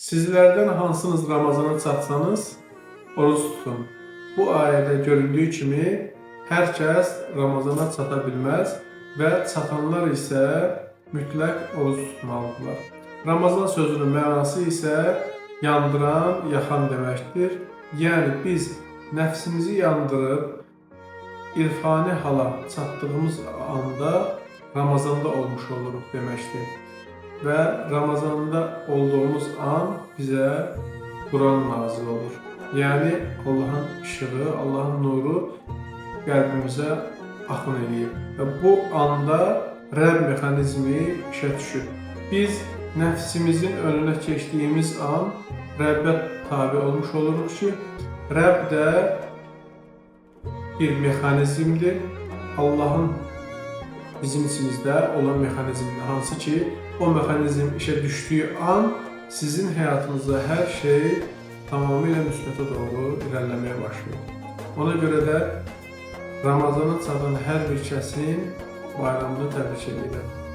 Sizlərdən hansınız Ramazana çatsanız, oruç tutun. Bu ayədə görüldüyü kimi, hər kəs Ramazana çata bilməz və çatanlar isə mütləq oruç tutmalıdırlar. Ramazan sözünün mənası isə yandıran, yaxan deməkdir. Yəni biz nəfsimizi yandırıb, irfani hala çatdığımız anda Ramazanda olmuş oluruq deməkdir. Və Ramazanda olduğumuz an bizə Quran nazil olur. Yəni Allahın işığı, Allahın nuru qəlbimizə axın edir. Və bu anda Rəbb mexanizmi işə düşür. Biz nəfsimizin önünə keçdiyimiz an Rəbbə tabi olmuş oluruq ki, Rəbb də bir mexanizmdir. Allahın bizim içimizdə olan mexanizmdir. Hansı ki, o mexanizm işə düşdüyü an sizin həyatınızda hər şey tamamilə müsbətə doğru irəliləməyə başlayır. Ona görə də Ramazana çatan hər bir kəsin bayramını təbrik edirəm.